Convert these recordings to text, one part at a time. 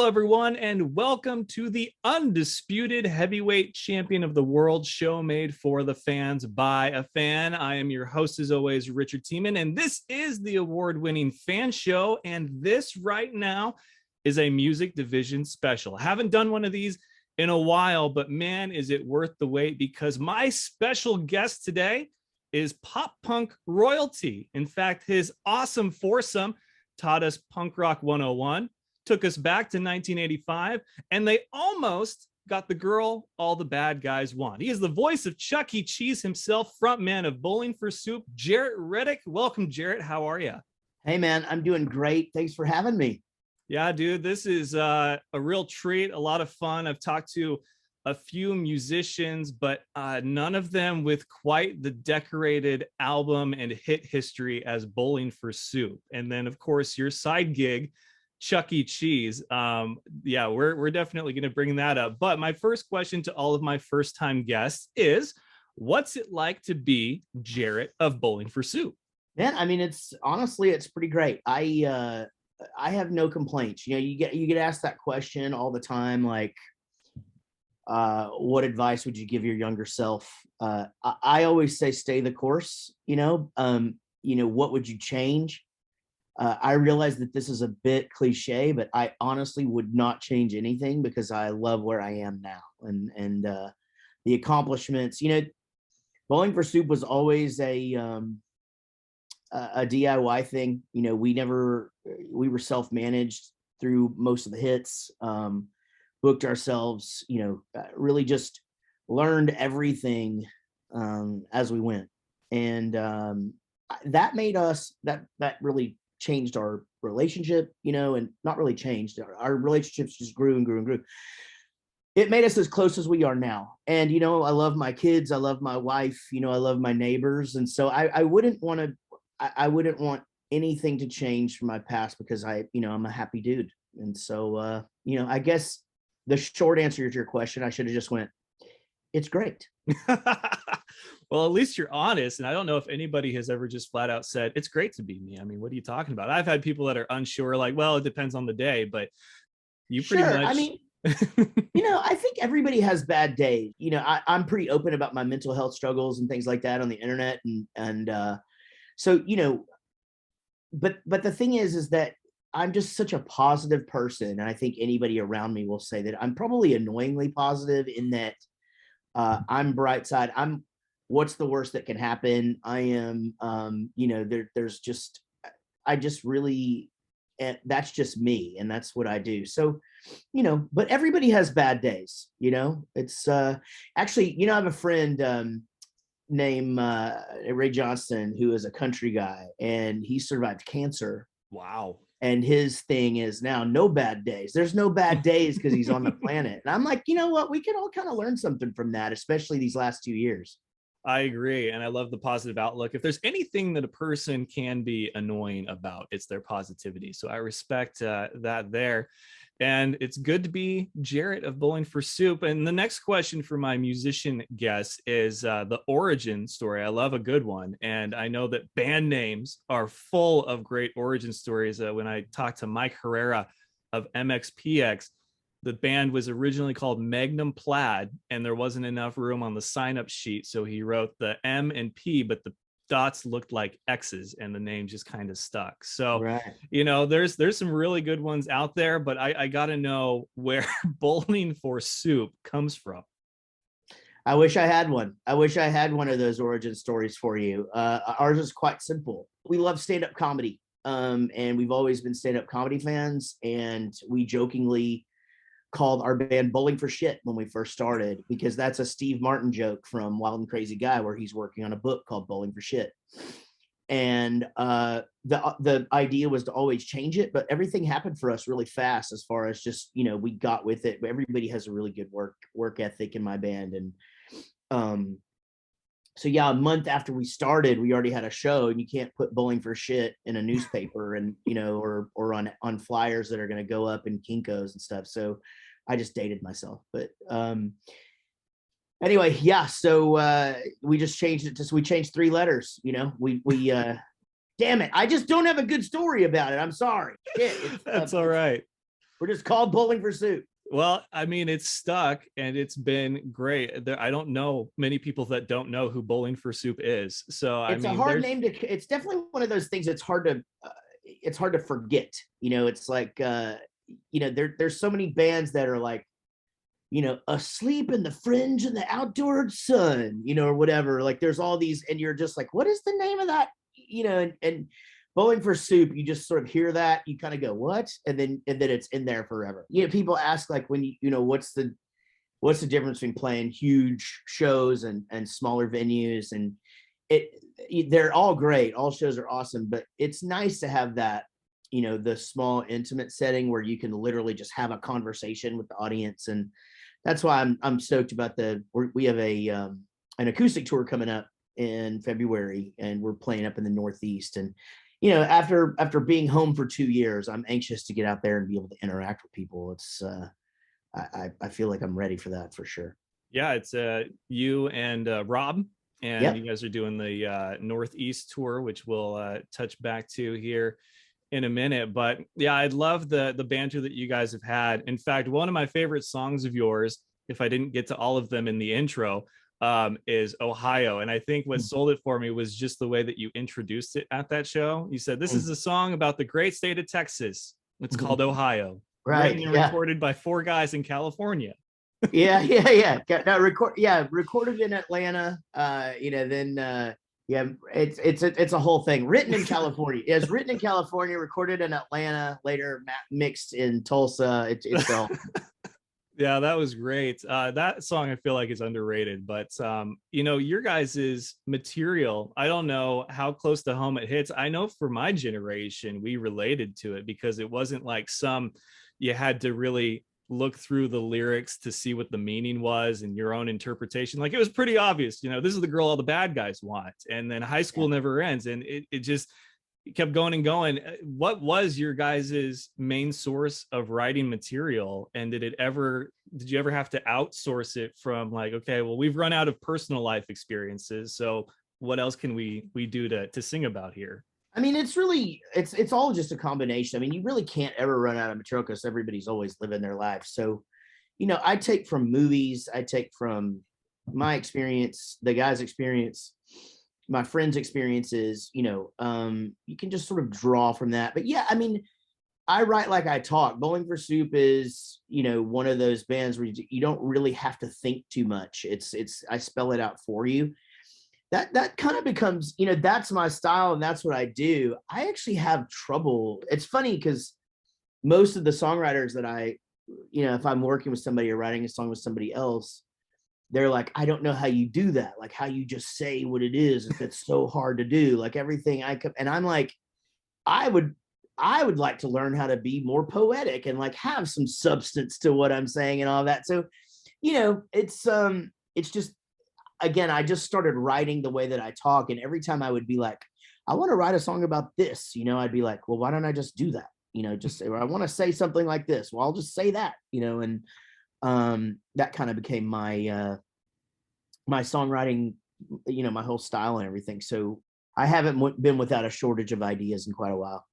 everyone, and welcome to the undisputed heavyweight champion of the world show made for the fans by a fan. I am your host, as always, Richard Tiemann, and this is the award-winning fan show, and this right now is a music division special. I haven't done one of these in a while, but man, is it worth the wait, because my special guest today is pop punk royalty. In fact, his awesome foursome taught us punk rock 101, took us back to 1985, and they almost got the girl all the bad guys want. He is the voice of Chuck E. Cheese himself, frontman of Bowling for Soup, Jaret Reddick. Welcome, Jaret. How are you? Hey, man, I'm doing great. Thanks for having me. Yeah, dude, this is a real treat, a lot of fun. I've talked to a few musicians, but none of them with quite the decorated album and hit history as Bowling for Soup. And then, of course, your side gig, Chuck E. Cheese. Yeah, we're definitely going to bring that up. But my first question to all of my first-time guests is, what's it like to be Jaret of Bowling for Soup? Man, I mean, it's pretty great. I have no complaints. You know, you get asked that question all the time, like, what advice would you give your younger self? I always say, stay the course. What would you change? I realize that this is a bit cliche, but I honestly would not change anything because I love where I am now and the accomplishments. You know, Bowling for Soup was always a DIY thing. You know, we were self-managed through most of the hits, booked ourselves, really just learned everything as we went. And that made us, that really changed our relationship, and not really changed. Our relationships just grew and grew and grew. It made us as close as we are now. And, I love my kids. I love my wife. I love my neighbors. And so I wouldn't want anything to change from my past because I'm a happy dude. And so, I guess the short answer to your question, I should have just went, it's great. Well, at least you're honest. And I don't know if anybody has ever just flat out said, it's great to be me. I mean, what are you talking about? I've had people that are unsure, like, well, it depends on the day, but you pretty much. I mean, I think everybody has bad days. I'm pretty open about my mental health struggles and things like that on the internet. So, but the thing is that I'm just such a positive person. And I think anybody around me will say that I'm probably annoyingly positive in that I'm bright side. What's the worst that can happen? I am, there's just, I just really, that's just me. And that's what I do. So, but everybody has bad days, it's actually, I have a friend named Ray Johnston, who is a country guy, and he survived cancer. Wow. And his thing is now no bad days. There's no bad days because he's on the planet. And I'm like, you know what? We can all kind of learn something from that, especially these last 2 years. I agree. And I love the positive outlook. If there's anything that a person can be annoying about, it's their positivity. So I respect that there. And it's good to be Jaret of Bowling for Soup. And the next question for my musician guest is the origin story. I love a good one. And I know that band names are full of great origin stories. When I talked to Mike Herrera of MXPX, the band was originally called Magnum Plaid, and there wasn't enough room on the sign-up sheet. So he wrote the M and P, but the dots looked like X's and the name just kind of stuck. So, right. There's some really good ones out there, but I got to know where Bowling for Soup comes from. I wish I had one. I wish I had one of those origin stories for you. Ours is quite simple. We love stand-up comedy, and we've always been stand-up comedy fans, and we jokingly called our band Bowling for Shit when we first started, because that's a Steve Martin joke from Wild and Crazy Guy, where he's working on a book called Bowling for Shit. And the idea was to always change it, but everything happened for us really fast as far as just, we got with it. Everybody has a really good work ethic in my band. And so yeah, a month after we started, we already had a show, and you can't put Bowling for Shit in a newspaper and, or on flyers that are going to go up in Kinko's and stuff. So I just dated myself. But anyway, yeah. So we just changed it we changed 3 letters, we damn it. I just don't have a good story about it. I'm sorry. Shit, That's all right. We're just called Bowling for Soup. Well, I mean, it's stuck and it's been great. I don't know many people that don't know who Bowling for Soup is. So, I It's a mean, hard name to. It's definitely one of those things. It's hard to forget. It's like there's so many bands that are like, asleep in the fringe in the outdoor sun, or whatever. Like there's all these, and you're just like, what is the name of that? And Bowling for Soup, you just sort of hear that, you kind of go, what? And then it's in there forever. People ask like when what's the difference between playing huge shows and smaller venues, and they're all great. All shows are awesome, but it's nice to have that, the small intimate setting where you can literally just have a conversation with the audience. And that's why I'm stoked about we have an acoustic tour coming up in February, and we're playing up in the Northeast. And after being home for 2 years, I'm anxious to get out there and be able to interact with people. It's I feel like I'm ready for that for sure. Yeah, it's you and Rob, and Yep. you guys are doing the Northeast tour, which we'll touch back to here in a minute. But yeah, I love the banter that you guys have had. In fact, one of my favorite songs of yours, if I didn't get to all of them in the intro, is Ohio. And I think what sold it for me was just the way that you introduced it at that show. You said, this is a song about the great state of Texas. It's called Ohio. Right. Written and recorded by 4 guys in California. Yeah. Recorded in Atlanta. It's a whole thing. Written in California. It's written in California, recorded in Atlanta, later mixed in Tulsa. It's all. Yeah, that was great. That song I feel like is underrated, but your guys's material, I don't know how close to home it hits. I know for my generation, we related to it because it wasn't like you had to really look through the lyrics to see what the meaning was and your own interpretation. Like it was pretty obvious, this is the girl all the bad guys want. And then high school never ends. And it just kept going and going. What was your guys's main source of writing material? And did you ever have to outsource it from like, okay, well, we've run out of personal life experiences, so what else can we do to sing about here? I mean, it's all just a combination. I mean, you really can't ever run out of material because everybody's always living their life. So, I take from movies, I take from my experience, the guy's experience, my friends' experiences, you can just sort of draw from that. But yeah, I mean, I write like I talk. Bowling for Soup is, one of those bands where you don't really have to think too much. I spell it out for you. That kind of becomes, that's my style and that's what I do. I actually have trouble. It's funny because most of the songwriters that if I'm working with somebody or writing a song with somebody else, they're like, I don't know how you do that. Like how you just say what it is. It's so hard to do. Like everything and I'm like, I would like to learn how to be more poetic and like have some substance to what I'm saying and all that. So, it's just, again, I just started writing the way that I talk. And every time I would be like, I want to write a song about this, I'd be like, well, why don't I just do that? Just I want to say something like this. Well, I'll just say that, and that kind of became my songwriting, my whole style and everything. So I haven't been without a shortage of ideas in quite a while.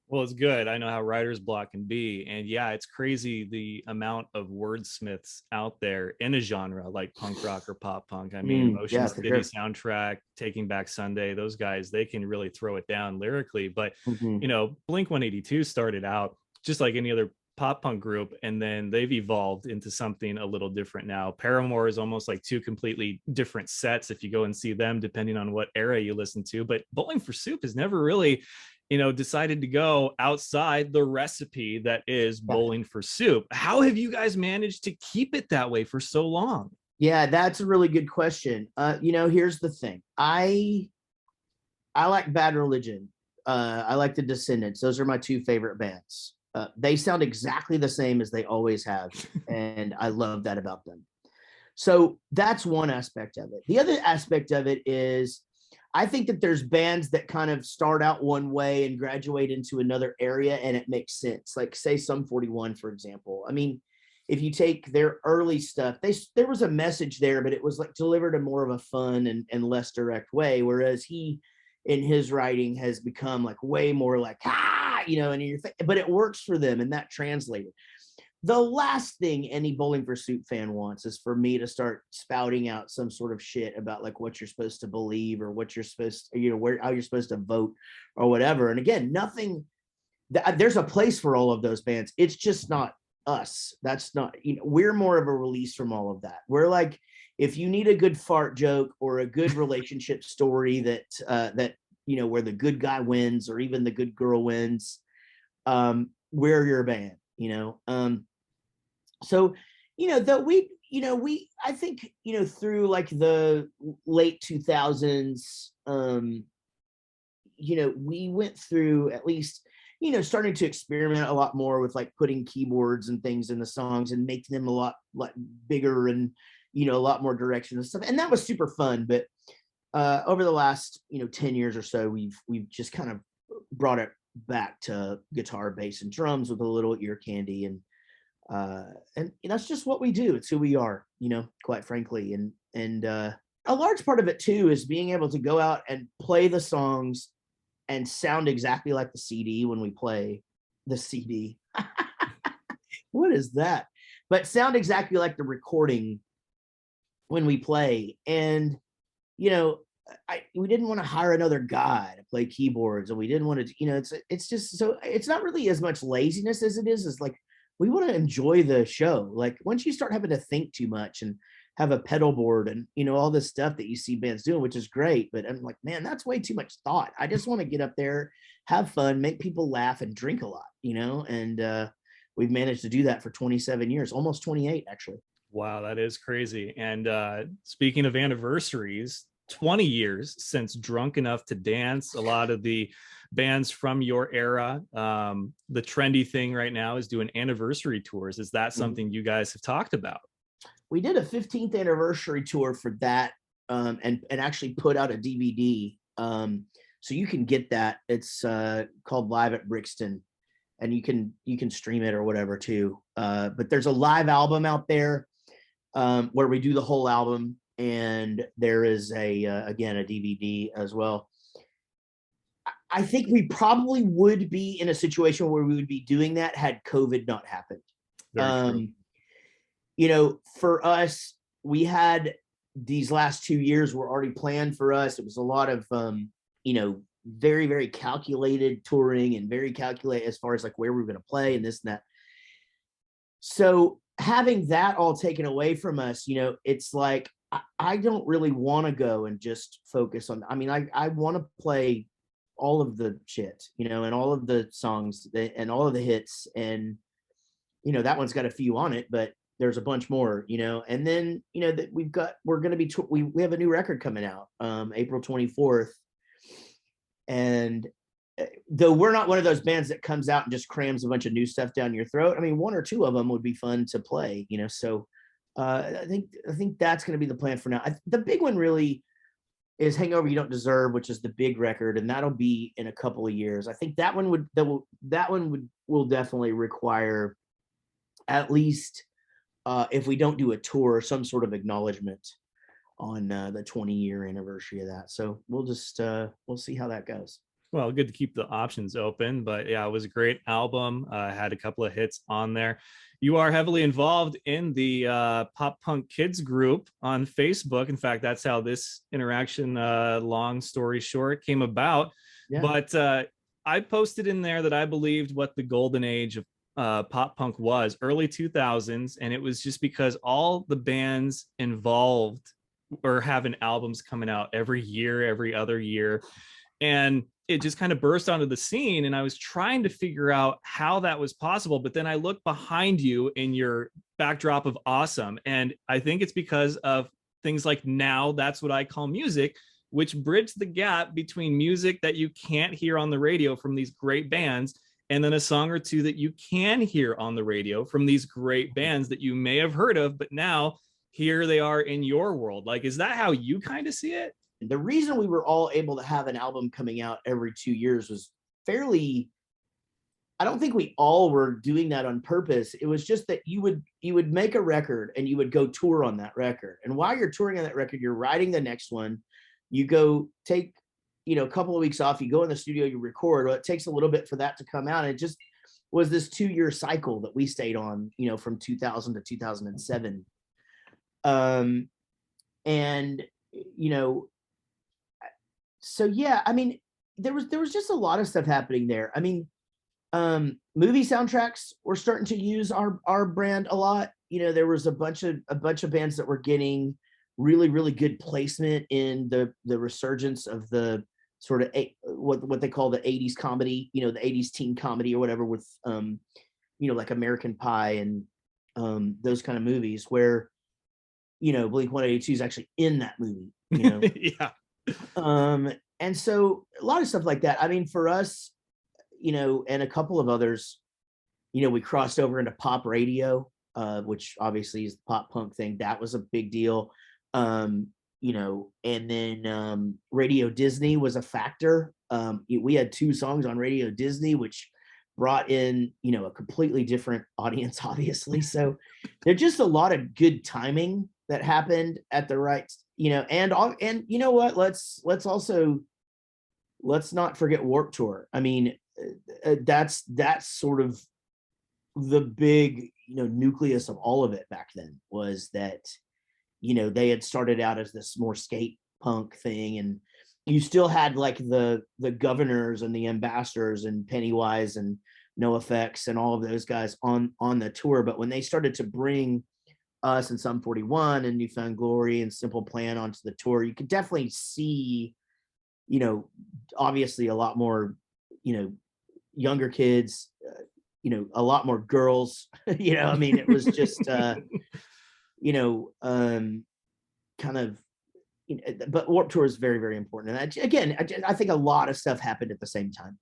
Well, it's good. I know how writer's block can be. And yeah, it's crazy the amount of wordsmiths out there in a genre like punk rock or pop punk. I mean, Motion City Soundtrack, Taking Back Sunday, those guys, they can really throw it down lyrically. But, Blink 182 started out just like any other pop punk group, and then they've evolved into something a little different now. Paramore is almost like 2 completely different sets if you go and see them, depending on what era you listen to. But Bowling for Soup has never really decided to go outside the recipe that is Bowling for Soup. How have you guys managed to keep it that way for so long? Yeah, that's a really good question. Here's the thing. I like Bad Religion. I like the Descendants. Those are my 2 favorite bands. They sound exactly the same as they always have. And I love that about them. So that's one aspect of it. The other aspect of it is I think that there's bands that kind of start out one way and graduate into another area, and it makes sense. Like say Sum 41, for example. I mean, if you take their early stuff, there was a message there, but it was like delivered in more of a fun and less direct way. Whereas he, in his writing, has become like way more like, and but it works for them, and that translated. The last thing any Bowling for Soup fan wants is for me to start spouting out some sort of shit about like what you're supposed to believe or what you're supposed to, how you're supposed to vote or whatever. And again, there's a place for all of those bands. It's just not us. That's not, we're more of a release from all of that. We're like, if you need a good fart joke or a good relationship story that where the good guy wins or even the good girl wins, we're your band. So, I think, through like the late 2000s, we went through at least, starting to experiment a lot more with like putting keyboards and things in the songs and making them a lot like bigger and, a lot more direction and stuff. And that was super fun. But over the last, 10 years or so, we've just kind of brought it back to guitar, bass, and drums with a little ear candy. And that's just what we do. It's who we are, quite frankly. And a large part of it too is being able to go out and play the songs and sound exactly like the CD when we play the CD. What is that? But sound exactly like the recording when we play. And we didn't want to hire another guy to play keyboards, and we didn't want to, it's just, so it's not really as much laziness as it is like we want to enjoy the show. Like once you start having to think too much and have a pedal board and all this stuff that you see bands doing, which is great, but I'm like, man, that's way too much thought. I just want to get up there, have fun, make people laugh, and drink a lot, and we've managed to do that for 27 years, almost 28 actually. Wow, that is crazy. And speaking of anniversaries, 20 years since Drunk Enough to Dance. A lot of the bands from your era, the trendy thing right now is doing anniversary tours. Is that something you guys have talked about? We did a 15th anniversary tour for that, and actually put out a DVD. So you can get that. It's called Live at Brixton, and you can stream it or whatever too. But there's a live album out there where we do the whole album, and there is again a DVD as well. I think we probably would be in a situation where we would be doing that had COVID not happened. For us, we had these last 2 years were already planned for us. It was a lot of very, very calculated touring and very calculated as far as like where we were going to play and this and that. So having that all taken away from us, it's like I don't really want to go and just focus on. I want to play all of the shit, and all of the songs and all of the hits, and that one's got a few on it, but there's a bunch more, and then that we're going to be we have a new record coming out April 24th, and though we're not one of those bands that comes out and just crams a bunch of new stuff down your throat, one or two of them would be fun to play, so I think that's going to be the plan for now. The big one really is Hangover You Don't Deserve, which is the big record, and that'll be in a couple of years. I think that one will definitely require at least if we don't do a tour, some sort of acknowledgement on the 20-year anniversary of that. So we'll just we'll see how that goes. Well, good to keep the options open, but yeah, it was a great album. Had a couple of hits on there. You are heavily involved in the Pop Punk Kids group on Facebook. In fact, that's how this interaction, long story short, came about. Yeah. But I posted in there that I believed what the golden age of pop punk was, early 2000s, and it was just because all the bands involved were having albums coming out every year, every other year, and it just kind of burst onto the scene. And I was trying to figure out how that was possible, but then I looked behind you in your backdrop of awesome, and I think it's because of things like Now That's What I Call Music, which bridged the gap between music that you can't hear on the radio from these great bands, and then a song or two that you can hear on the radio from these great bands that you may have heard of, but now here they are in your world. Like, is that how you kind of see it? The reason we were all able to have an album coming out every 2 years was fairly, I don't think we all were doing that on purpose. It was just that you would make a record and you would go tour on that record. And while you're touring on that record, you're writing the next one. You go take a couple of weeks off, you go in the studio, you record. Well, it takes a little bit for that to come out. It just was this 2-year cycle that we stayed on, from 2000 to 2007. And, so yeah, I mean, there was just a lot of stuff happening there. I mean, movie soundtracks were starting to use our brand a lot. There was a bunch of bands that were getting really, really good placement in the resurgence of the sort of what they call the 80s comedy, the 80s teen comedy or whatever, with like American Pie and those kind of movies where Blink 182 is actually in that movie. Yeah. And so a lot of stuff like that. I mean, for us, and a couple of others, we crossed over into pop radio, which obviously is the pop punk thing. That was a big deal. And then Radio Disney was a factor. We had 2 songs on Radio Disney, which brought in, a completely different audience, obviously. So there's just a lot of good timing that happened at the right, and you know what? Let's not forget Warped Tour. I mean, that's sort of the big, nucleus of all of it back then, was that, they had started out as this more skate punk thing, and you still had like the Governors and the Ambassadors and Pennywise and NoFX and all of those guys on the tour. But when they started to bring us and Sum 41 and New Found Glory and Simple Plan onto the tour, you could definitely see, obviously a lot more, younger kids, a lot more girls, I mean, it was just, kind of, but Warped Tour is very, very important. And I think a lot of stuff happened at the same time.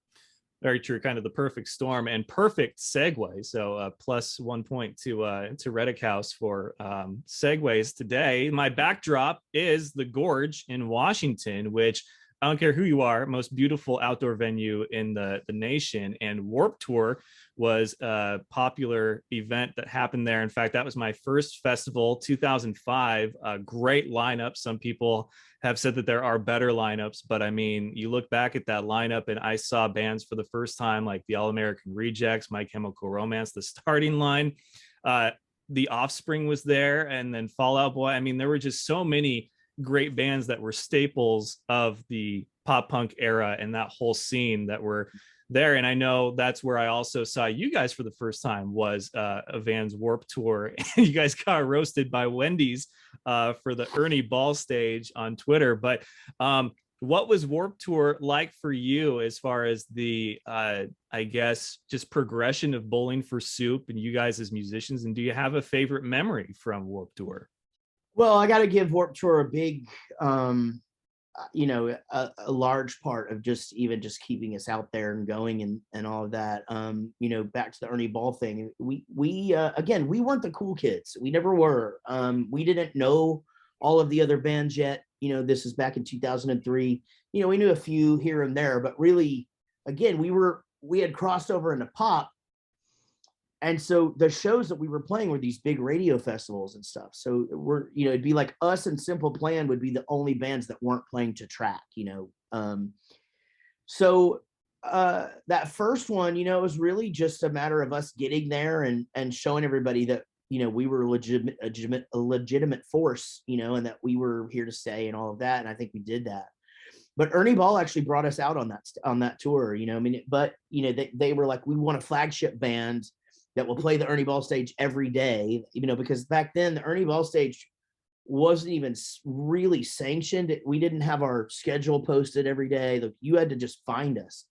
Very true. Kind of the perfect storm and perfect segue. So plus 1 point to Reddick House for segues today. My backdrop is the Gorge in Washington, which I don't care who you are, most beautiful outdoor venue in the nation. And Warped Tour was a popular event that happened there. In fact, that was my first festival, 2005. A great lineup. Some people have said that there are better lineups, but I mean, you look back at that lineup and I saw bands for the first time like the All American Rejects, My Chemical Romance, the starting line. The Offspring was there, and then Fall Out Boy. I mean, there were just so many great bands that were staples of the pop punk era and that whole scene that were there. And I know that's where I also saw you guys for the first time, was F.A.N's Warped Tour. And you guys got roasted by Wendy's for the Ernie Ball stage on Twitter. But what was Warped Tour like for you as far as the, I guess, just progression of Bowling for Soup and you guys as musicians? And do you have a favorite memory from Warped Tour? Well, I got to give Warped Tour a big, a large part of just keeping us out there and going and all of that. Back to the Ernie Ball thing. We again, we weren't the cool kids. We never were. We didn't know all of the other bands yet. This is back in 2003. We knew a few here and there, but really, again, we had crossed over into pop. And so the shows that we were playing were these big radio festivals and stuff. So it'd be like us and Simple Plan would be the only bands that weren't playing to track, So that first one, it was really just a matter of us getting there and showing everybody that, we were a legitimate force, and that we were here to stay and all of that. And I think we did that. But Ernie Ball actually brought us out on that tour, they were like, we want a flagship band that will play the Ernie Ball stage every day, because back then the Ernie Ball stage wasn't even really sanctioned. We didn't have our schedule posted every day. You had to just find us.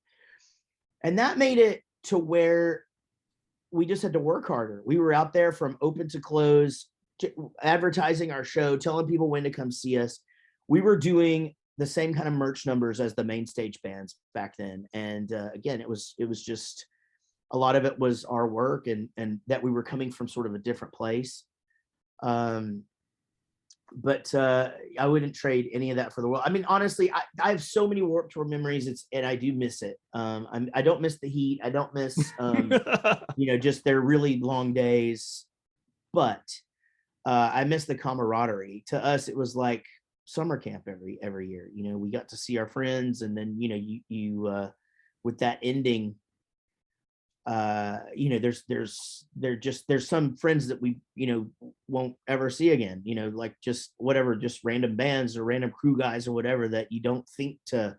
And that made it to where we just had to work harder. We were out there from open to close, advertising our show, telling people when to come see us. We were doing the same kind of merch numbers as the main stage bands back then. And again, it was just, a lot of it was our work and that we were coming from sort of a different place. But I wouldn't trade any of that for the world. I mean, honestly, I have so many Warped Tour memories, and I do miss it. I don't miss the heat. I don't miss, just their really long days. But I miss the camaraderie. To us, it was like summer camp every year. You know, we got to see our friends, and then, you know, you with that ending, you know, there's some friends that we, you know, won't ever see again, you know, like just whatever, just random bands or random crew guys or whatever that you don't think to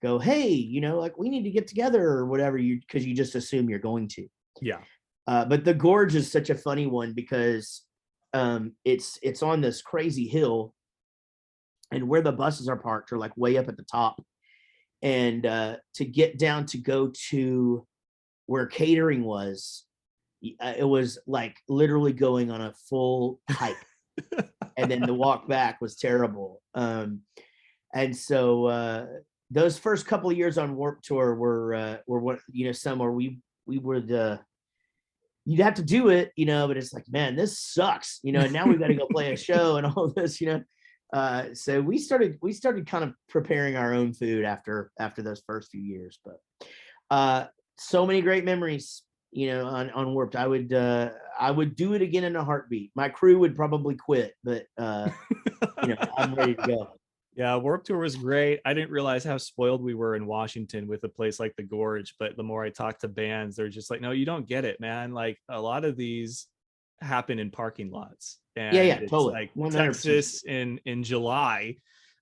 go, hey, you know, like we need to get together or whatever, because you just assume you're going to. Yeah. But the gorge is such a funny one because it's on this crazy hill, and where the buses are parked are like way up at the top. And to get down to go to where catering was, it was like literally going on a full hike. And then the walk back was terrible. And so those first couple of years on Warped Tour were what, you know, some where we would you'd have to do it, you know, but it's like, man, this sucks, you know, and now we've got to go play a show and all this, you know. So we started kind of preparing our own food after those first few years. But so many great memories, you know, on Warped. I would do it again in a heartbeat. My crew would probably quit, but you know, I'm ready to go. Yeah, Warped Tour was great. I didn't realize how spoiled we were in Washington with a place like the Gorge, but the more I talk to bands, they're just like, no, you don't get it, man. Like a lot of these happen in parking lots, and Yeah, it's totally. like 100%. Texas in July,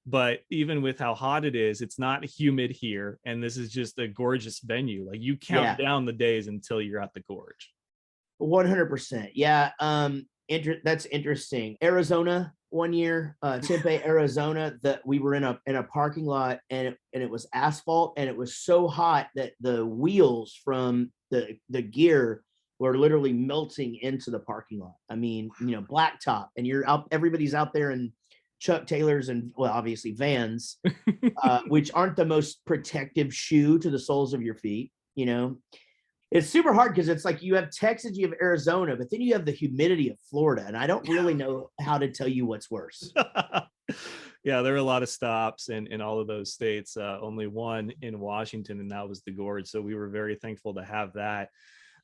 but even with how hot it is, it's not humid here, and this is just a gorgeous venue. Like you count down the days until you're at the Gorge. 100%. Yeah. That's interesting. Arizona one year, Tempe, Arizona, that we were in a parking lot, and it was asphalt, and it was so hot that the wheels from the gear were literally melting into the parking lot. I mean, you know, blacktop, and everybody's out there in Chuck Taylors and, well, obviously Vans, which aren't the most protective shoe to the soles of your feet, you know. It's super hard because it's like you have Texas, you have Arizona, but then you have the humidity of Florida, and I don't really know how to tell you what's worse. Yeah, there are a lot of stops in all of those states. Only one in Washington, and that was the Gorge. So we were very thankful to have that.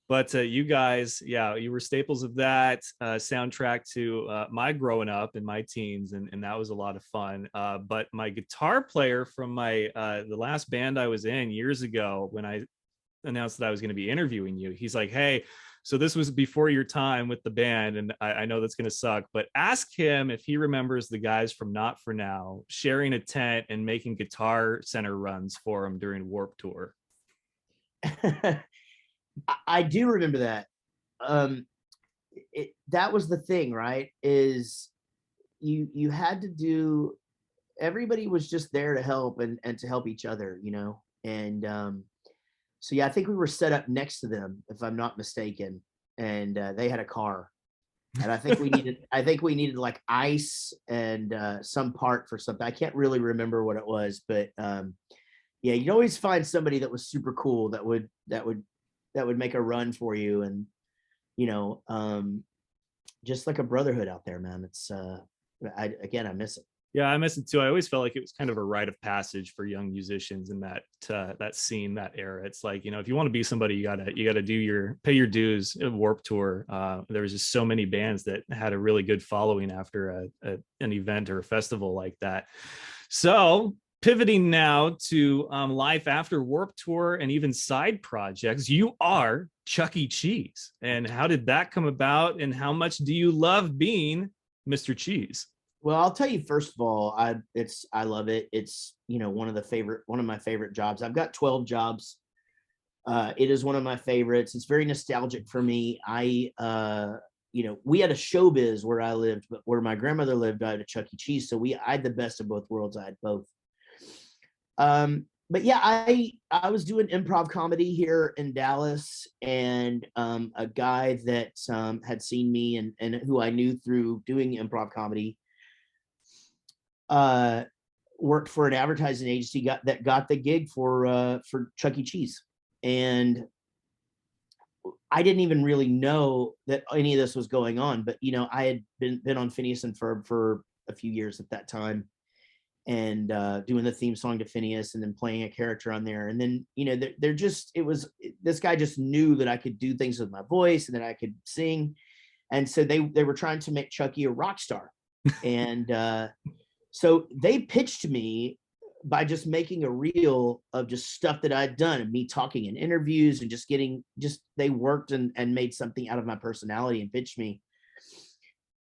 But you guys, yeah, you were staples of that soundtrack to my growing up in my teens, and that was a lot of fun. But my guitar player from my the last band I was in years ago, when I announced that I was going to be interviewing you, he's like, hey, so this was before your time with the band, and I know that's going to suck, but ask him if he remembers the guys from Not For Now sharing a tent and making Guitar Center runs for him during Warped Tour. I do remember that. That was the thing, right? Is you had to do, everybody was just there to help and to help each other, you know. And so yeah, I think we were set up next to them, if I'm not mistaken, and they had a car, and I think we needed like ice and some part for something. I can't really remember what it was, but yeah, you'd always find somebody that was super cool that would make a run for you, and you know, just like a brotherhood out there, man. It's I miss it. Yeah, I miss it too. I always felt like it was kind of a rite of passage for young musicians in that scene, that era. It's like, you know, if you want to be somebody, you gotta pay your dues at Warped Tour. There was just so many bands that had a really good following after an event or a festival like that. So pivoting now to life after Warped Tour and even side projects, you are Chuck E. Cheese. And how did that come about? And how much do you love being Mr. Cheese? Well, I'll tell you, first of all, I love it. It's, you know, one of my favorite jobs. I've got 12 jobs. It is one of my favorites. It's very nostalgic for me. You know, we had a showbiz where I lived, but where my grandmother lived, I had a Chuck E. Cheese. So I had the best of both worlds. I had both. But yeah, I was doing improv comedy here in Dallas, and a guy that had seen me and who I knew through doing improv comedy worked for an advertising agency got the gig for Chuck E. Cheese. And I didn't even really know that any of this was going on, but you know, I had been on Phineas and Ferb for a few years at that time, and doing the theme song to Phineas, and then playing a character on there. And then, you know, this guy just knew that I could do things with my voice and that I could sing. And so they were trying to make Chucky a rock star. And So they pitched me by just making a reel of just stuff that I'd done and me talking in interviews and they worked and made something out of my personality and pitched me.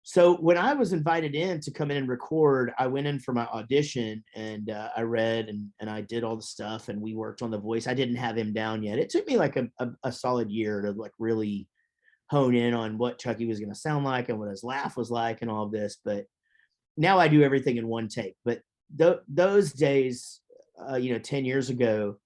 So when I was invited in to come in and record, I went in for my audition and I read and I did all the stuff and we worked on the voice. I didn't have him down yet. It took me like a solid year to like really hone in on what Chucky was going to sound like and what his laugh was like and all of this. But now I do everything in one take. But those days, 10 years ago,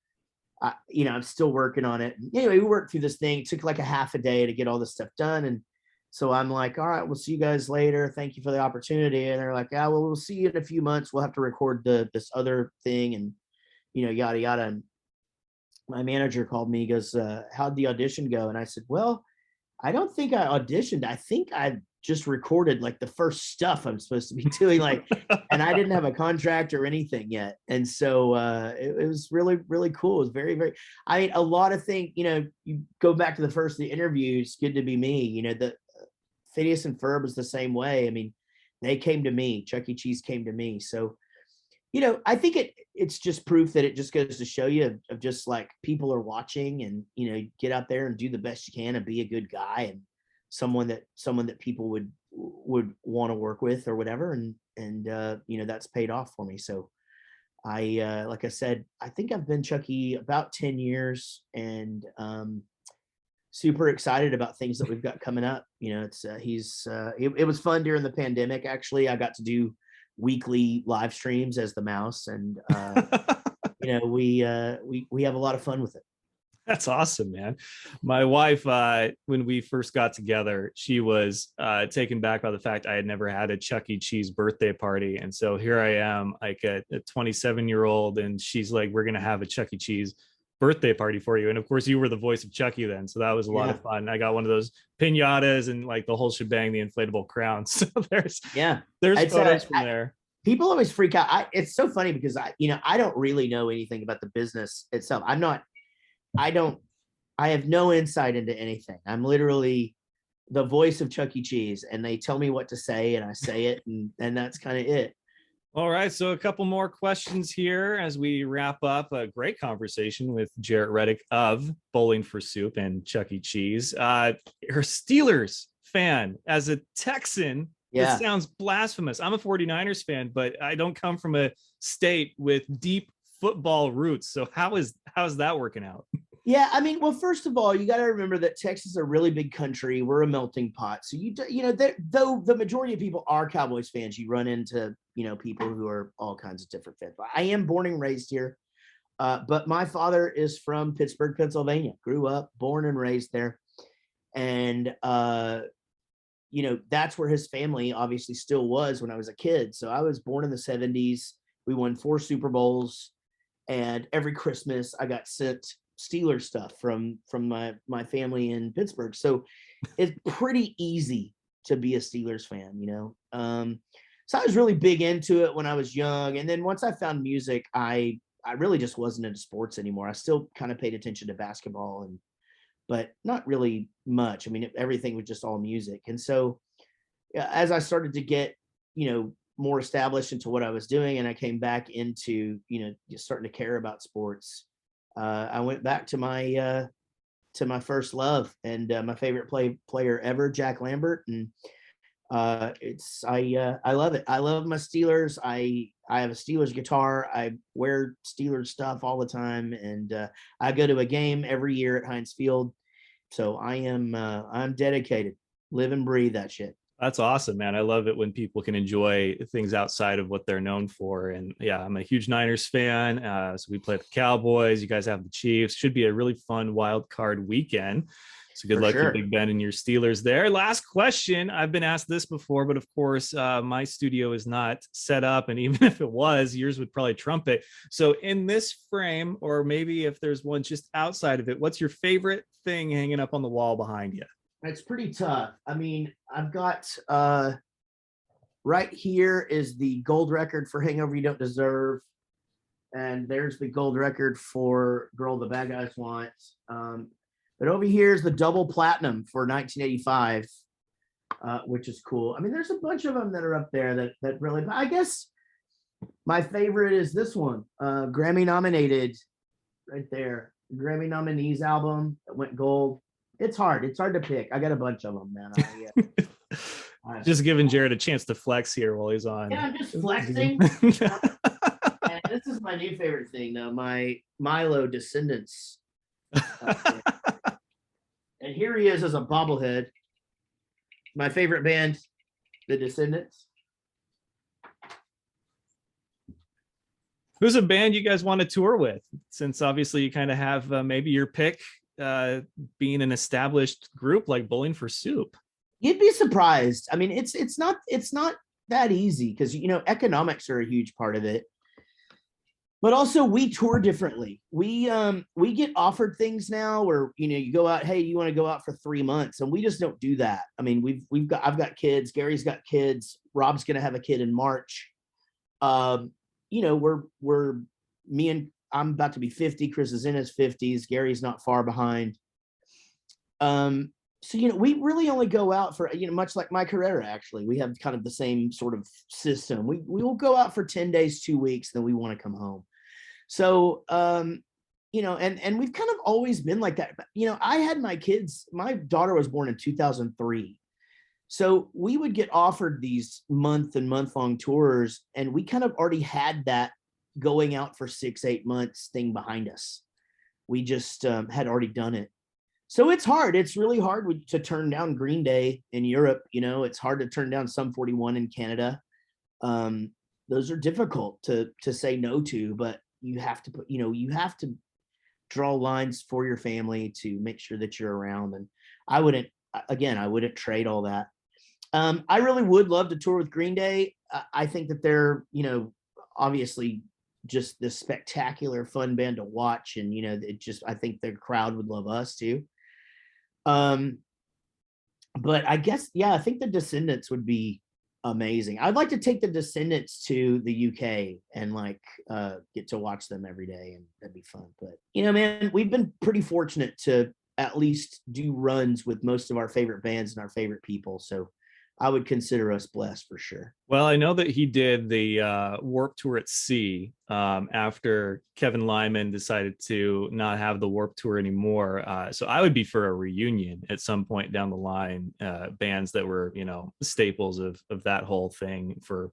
I'm still working on it. Anyway, we worked through this thing. It took like a half a day to get all this stuff done. And so I'm like, all right, we'll see you guys later. Thank you for the opportunity. And they're like, yeah, well, we'll see you in a few months. We'll have to record this other thing and, yada, yada. And my manager called me, he goes, how'd the audition go? And I said, well, I don't think I auditioned. I think I just recorded like the first stuff I'm supposed to be doing, and I didn't have a contract or anything yet. And so it was really, really cool. It was very, very, I mean, a lot of things, you go back to the first of the interview, it's good to be me, the Phineas and Ferb was the same way. I mean, they came to me, Chuck E. Cheese came to me. So, I think it's just proof that it just goes to show you of just like people are watching and, get out there and do the best you can and be a good guy and someone that people would want to work with or whatever. And that's paid off for me. So I, like I said, I think I've been Chucky about 10 years and, super excited about things that we've got coming up. It was fun during the pandemic. Actually, I got to do weekly live streams as the mouse and, we have a lot of fun with it. That's awesome, man. My wife, when we first got together, she was taken back by the fact I had never had a Chuck E. Cheese birthday party. And so here I am, like a 27-year-old, and she's like, we're going to have a Chuck E. Cheese birthday party for you. And of course, you were the voice of Chucky then. So that was a lot of fun. I got one of those pinatas and like the whole shebang, the inflatable crown. So there's photos from there. People always freak out. It's so funny because I don't really know anything about the business itself. I have no insight into anything. I'm literally the voice of Chuck E. Cheese and they tell me what to say and I say it and that's kind of it. All right. So a couple more questions here as we wrap up a great conversation with Jaret Reddick of Bowling for Soup and Chuck E. Cheese. Her Steelers fan. As a Texan, it sounds blasphemous. I'm a 49ers fan, but I don't come from a state with deep football roots. So how's that working out? Yeah, I mean, well, first of all, you got to remember that Texas is a really big country. We're a melting pot. So though the majority of people are Cowboys fans, you run into people who are all kinds of different fans. I am born and raised here, but my father is from Pittsburgh, Pennsylvania. Grew up, born and raised there, and that's where his family obviously still was when I was a kid. So I was born in the 70s. We won 4 Super Bowls, and every Christmas I got sent Steelers stuff from my family in Pittsburgh. So it's pretty easy to be a Steelers fan, So I was really big into it when I was young. And then once I found music, I really just wasn't into sports anymore. I still kind of paid attention to basketball but not really much. I mean, everything was just all music. And so as I started to get, more established into what I was doing and I came back into, just starting to care about sports, I went back to my first love and my favorite player ever, Jack Lambert, and I love it. I love my Steelers. I have a Steelers guitar. I wear Steelers stuff all the time, and I go to a game every year at Heinz Field. So I'm dedicated. Live and breathe that shit. That's awesome, man. I love it when people can enjoy things outside of what they're known for. And yeah, I'm a huge Niners fan. So we play the Cowboys. You guys have the Chiefs. Should be a really fun wild card weekend. So good luck to Big Ben and your Steelers there. Last question. I've been asked this before, but of course, my studio is not set up. And even if it was, yours would probably trump it. So in this frame, or maybe if there's one just outside of it, what's your favorite thing hanging up on the wall behind you? It's pretty tough. I mean, I've got right here is the gold record for Hangover You Don't Deserve. And there's the gold record for Girl the Bad Guys Want. But over here is the double platinum for 1985, which is cool. I mean, there's a bunch of them that are up there that really, I guess My favorite is this one, Grammy nominated, right there. Grammy nominees album that went gold. It's hard. It's hard to pick. I got a bunch of them, man. Just giving Jared a chance to flex here while he's on. Yeah, I'm just flexing. And this is my new favorite thing, though. My Milo Descendants. And here he is as a bobblehead. My favorite band, The Descendants. Who's a band you guys want to tour with? Since obviously you kind of have maybe your pick, being an established group like Bowling for Soup. You'd be surprised. I mean, it's not that easy because economics are a huge part of it. But also we tour differently. We get offered things now where you go out, hey, you want to go out for 3 months, and we just don't do that. I mean, I've got kids, Gary's got kids, Rob's gonna have a kid in March. I'm about to be 50, Chris is in his 50s, Gary's not far behind. So we really only go out for much like my Carrera. Actually, we have kind of the same sort of system. We will go out for 10 days, 2 weeks, then we want to come home. So and we've kind of always been like that. I had my kids, my daughter was born in 2003, so we would get offered these month-long tours, and we kind of already had that going out for 6-8 months thing behind us. We just had already done it. So it's hard. It's really hard to turn down Green Day in Europe. It's hard to turn down Sum 41 in Canada. Those are difficult to say no to, but you have to you have to draw lines for your family to make sure that you're around. And I wouldn't trade all that. I really would love to tour with Green Day. I think that they're, obviously just this spectacular fun band to watch. And, I think the crowd would love us too. But I guess, I think the Descendants would be amazing. I'd like to take the Descendants to the UK and get to watch them every day, and that'd be fun. But man, we've been pretty fortunate to at least do runs with most of our favorite bands and our favorite people. So I would consider us blessed for sure. Well, I know that he did the Warped Tour at sea after Kevin Lyman decided to not have the Warped Tour anymore. So I would be for a reunion at some point down the line, bands that were, staples of that whole thing for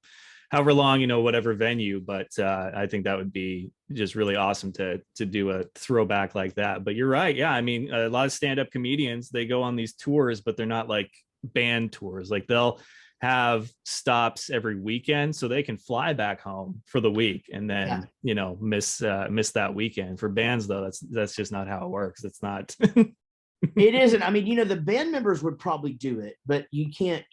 however long, whatever venue. But I think that would be just really awesome to do a throwback like that. But you're right. Yeah. I mean, a lot of stand-up comedians, they go on these tours, but they're not like band tours. Like they'll have stops every weekend so they can fly back home for the week and then miss that weekend. For bands though, that's just not how it works. It's not. It isn't. I mean, the band members would probably do it, but you can't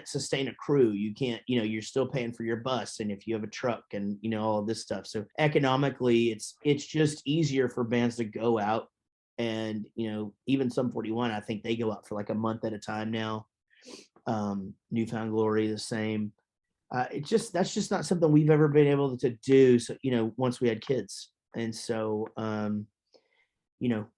sustain a crew. You can't, you're still paying for your bus, and if you have a truck and all of this stuff. So economically it's just easier for bands to go out. And even Sum 41, I think they go out for like a month at a time now. Newfound Glory the same. That's just not something we've ever been able to do. So once we had kids, and so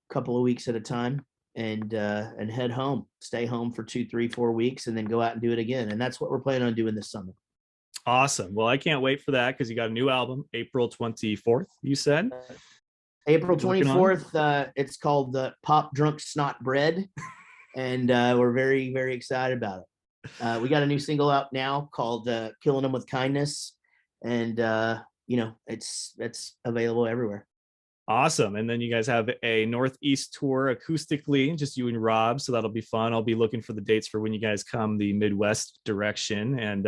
couple of weeks at a time, and head home, stay home for 2, 3, 4 weeks, and then go out and do it again. And that's what we're planning on doing this summer. Awesome. Well, I can't wait for that, because you got a new album April 24th, you said. April 24th. It's called Pop Drunk Snot Bread. And we're very, very excited about it. We got a new single out now called Killing Them with Kindness. And, it's available everywhere. Awesome. And then you guys have a Northeast tour acoustically, just you and Rob. So that'll be fun. I'll be looking for the dates for when you guys come the Midwest direction, and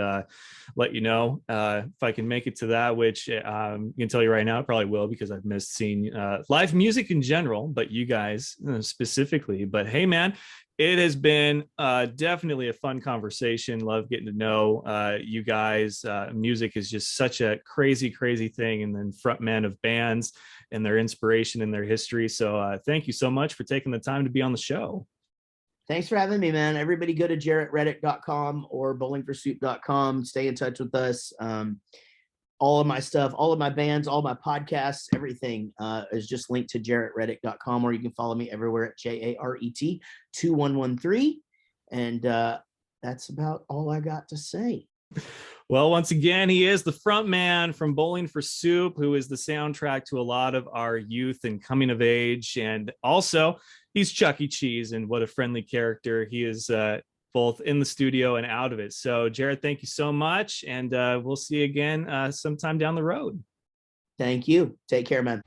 let you know if I can make it to that, which I can tell you right now, I probably will, because I've missed seeing live music in general, but you guys specifically. But hey, man, it has been definitely a fun conversation. Love getting to know you guys. Music is just such a crazy, crazy thing. And then frontmen of bands and their inspiration and their history. So thank you so much for taking the time to be on the show. Thanks for having me, man. Everybody go to jaretreddick.com or bowlingforsoup.com. Stay in touch with us. All of my stuff, all of my bands, all my podcasts, everything is just linked to jaretreddick.com, or you can follow me everywhere at JARET 2113. And that's about all I got to say. Well, once again, he is the front man from Bowling for Soup, who is the soundtrack to a lot of our youth and coming of age. And also, he's Chuck E. Cheese, and what a friendly character he is, both in the studio and out of it. So, Jaret, thank you so much. And we'll see you again sometime down the road. Thank you. Take care, man.